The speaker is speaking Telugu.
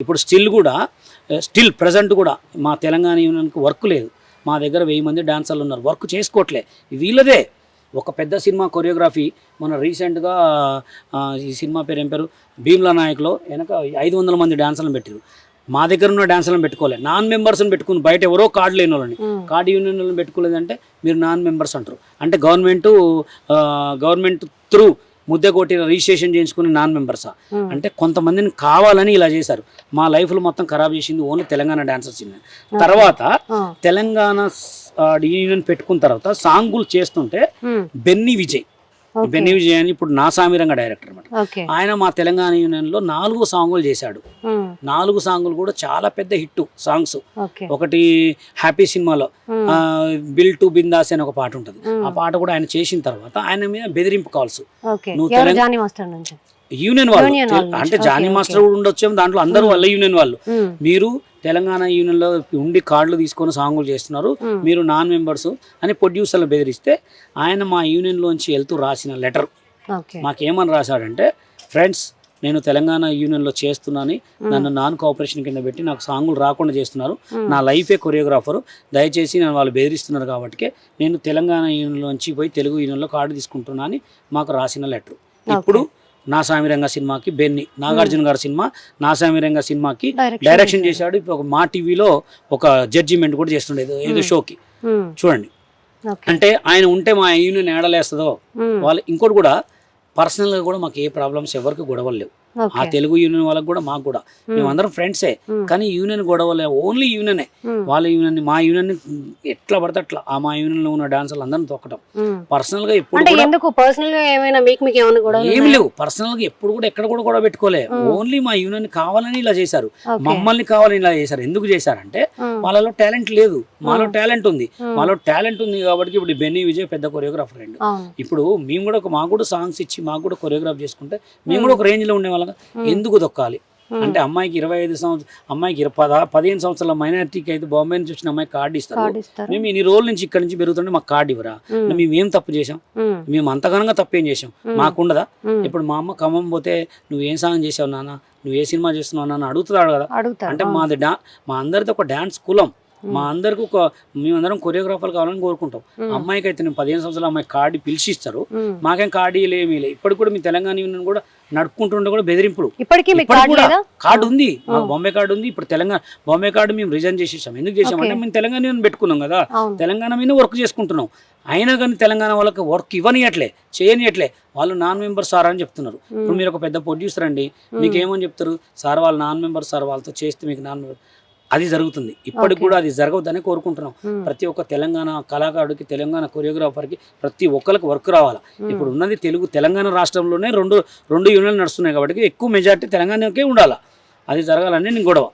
ఇప్పుడు స్టిల్ ప్రజెంట్ కూడా మా తెలంగాణ యూనియన్కి వర్క్ లేదు. మా దగ్గర 1000 మంది డాన్సర్లు ఉన్నారు, వర్క్ చేసుకోవట్లే. వీళ్ళదే ఒక పెద్ద సినిమా కొరియోగ్రఫీ మన రీసెంట్గా ఈ సినిమా పేరు ఏం పేరు భీమ్లా నాయక్లో వెనక 500 మంది డాన్సర్లను పెట్టారు. మా దగ్గర ఉన్న డాన్సర్లను పెట్టుకోలేదు, నాన్ మెంబర్స్ని పెట్టుకుని బయట ఎవరో కార్డు లేని వాళ్ళని కార్డు యూనియన్లను పెట్టుకోలేదంటే మీరు నాన్ మెంబర్స్ అంటారు. అంటే గవర్నమెంట్ త్రూ ముద్ద కొట్టిన రిజిస్ట్రేషన్ చేయించుకుని నాన్ మెంబర్సా అంటే కొంతమందిని కావాలని ఇలా చేశారు. మా లైఫ్లో మొత్తం ఖరాబ్ చేసింది ఓన్లీ తెలంగాణ డాన్సర్స్. తర్వాత తెలంగాణ యూనియన్ పెట్టుకున్న తర్వాత సాంగులు చేస్తుంటే బెన్నీ విజయ్ అని ఇప్పుడు నా సామిరంగ డైరెక్టర్ అనమాట. ఆయన మా తెలంగాణ యూనియన్ లో 4 సాంగులు చేశాడు. 4 సాంగులు కూడా చాలా పెద్ద హిట్ సాంగ్స్. ఒకటి హ్యాపీ సినిమాలో బిల్ టు బిందాస్ అని ఒక పాట ఉంటుంది. ఆ పాట కూడా ఆయన చేసిన తర్వాత ఆయన మీద బెదిరింపు కాల్స్. యూనియన్ వాళ్ళు అంటే జానీ మాస్టర్ కూడా ఉండొచ్చేమో దాంట్లో, అందరూ వాళ్ళ యూనియన్ వాళ్ళు. మీరు తెలంగాణ యూనియన్ లో ఉండి కార్డులు తీసుకొని సాంగులు చేస్తున్నారు, మీరు నాన్ మెంబర్స్ అని ప్రొడ్యూసర్లు బెదిరిస్తే ఆయన మా యూనియన్ లోంచి వెళ్తూ రాసిన లెటర్ మాకేమని రాశాడంటే, ఫ్రెండ్స్ నేను తెలంగాణ యూనియన్లో చేస్తున్నాను, నన్ను నాన్ కోఆపరేషన్ కింద పెట్టి నాకు సాంగులు రాకుండా చేస్తున్నారు, నా లైఫే కొరియోగ్రాఫరు, దయచేసి నన్ను వాళ్ళు బెదిరిస్తున్నారు కాబట్టి నేను తెలంగాణ యూనియన్లోంచి పోయి తెలుగు యూనియన్లో కార్డు తీసుకుంటున్నా అని మాకు రాసిన లెటర్. ఇప్పుడు నా సామిరంగ సినిమాకి బెన్నీ నాగార్జున గారి సినిమా నా సామిరంగ సినిమాకి డైరెక్షన్ చేశాడు. ఇప్పుడు ఒక మా టీవీలో ఒక జడ్జిమెంట్ కూడా చేస్తుండేది ఏదో షోకి. చూడండి, అంటే ఆయన ఉంటే మా యూనియన్ ఏడలేస్తుందో వాళ్ళు. ఇంకోటి కూడా పర్సనల్గా కూడా మాకు ఏ ప్రాబ్లమ్స్ ఎవరికి గొడవలు లేవు. ఆ తెలుగు యూనియన్ వాళ్ళకి కూడా మాకు కూడా మేమందరం ఫ్రెండ్సే. కానీ యూనియన్ గొడవలే, ఓన్లీ యూనియనే. వాళ్ళ యూనియన్ మా యూనియన్ ఎట్లా పడితే అట్లా మా యూనియన్ లో ఉన్న డాన్సర్లు అందరిని తొక్కటం. పర్సనల్ గా ఎప్పుడు ఏమి లేవు, పర్సనల్ గా ఎప్పుడు కూడా ఎక్కడ కూడా గొడవ పెట్టుకోలే. ఓన్లీ మా యూనియన్ కావాలని ఇలా చేశారు, మమ్మల్ని కావాలని ఇలా చేశారు. ఎందుకు చేశారంటే వాళ్ళలో టాలెంట్ లేదు, మాలో టాలెంట్ ఉంది. మాలో టాలెంట్ ఉంది కాబట్టి ఇప్పుడు బెన్నీ విజయ్ పెద్ద కొరియోగ్రాఫర్ అండి. ఇప్పుడు మేము కూడా మాకు కూడా సాంగ్స్ ఇచ్చి మాకు కూడా కొరియోగ్రాఫ్ చేసుకుంటే మేము కూడా ఒక రేంజ్ లో ఉండే వాళ్ళం. ఎందుకు దొక్కాలి అంటే అమ్మాయికి 25 సంవత్సరాలు, అమ్మాయికి 15 సంవత్సరాల మైనారిటీకి అయితే బాంబే నుంచి వచ్చిన అమ్మాయి కార్డు ఇస్తారు. మేము ఇన్ని రోజుల నుంచి ఇక్కడ నుంచి పెరుగుతుంటే మాకు కార్డు ఇవ్వరా? మేము ఏం తప్పు చేసాం? మేము అంతగానంగా తప్పేం చేసాం? మాకుండదా? ఇప్పుడు మా అమ్మ ఖమ్మం పోతే నువ్వేం సాంగ్ చేసావు నాన్న, నువ్వు ఏ సినిమా చేస్తున్నావు నాన్న అడుగుతాడు కదా. అంటే మా అందరితో ఒక డాన్స్ కులం, మా అందరికి మేమందరం కొరియోగ్రాఫర్ కావాలని కోరుకుంటాం. అమ్మాయికి అయితే నేను 15 సంవత్సరాల అమ్మాయి కార్డు పిలిచి ఇస్తారు, మాకేం కార్డు ఏమీ లేదు. ఇప్పటికి కూడా మీ తెలంగాణ యూనియన్ కూడా నడుపుకుంటుంటే కూడా బెదిరింపులు. కార్డు ఉంది, మాకు బాంబే కార్డు ఉంది. ఇప్పుడు తెలంగాణ బాంబే కార్డు మేము రిజైన్ చేసేసాం. ఎందుకు చేసామంటే మేము తెలంగాణ యూనియన్ పెట్టుకున్నాం కదా, తెలంగాణ మీద వర్క్ చేసుకుంటున్నాం. అయినా కానీ తెలంగాణ వాళ్ళకి వర్క్ ఇవ్వనియట్లే, చేయనియట్లే. వాళ్ళు నాన్ మెంబర్ సార్ అని చెప్తున్నారు. ఇప్పుడు మీరు ఒక పెద్ద ప్రొడ్యూసర్ అండి, మీకు ఏమని చెప్తారు? సార్ వాళ్ళు నాన్ మెంబర్ సార్, వాళ్ళతో చేస్తే మీకు నాన్ మెంబర్. అది జరుగుతుంది, ఇప్పటికి కూడా అది జరగవద్దని కోరుకుంటున్నాం. ప్రతి ఒక్క తెలంగాణ కళాకారుడికి, తెలంగాణ కొరియోగ్రాఫర్కి ప్రతి ఒక్కరికి వర్క్ రావాలా. ఇప్పుడు ఉన్నది తెలంగాణ రాష్ట్రంలోనే రెండు యూనియన్లు నడుస్తున్నాయి కాబట్టి ఎక్కువ మెజార్టీ తెలంగాణకే ఉండాలా. అది జరగాలని నేను గొడవ.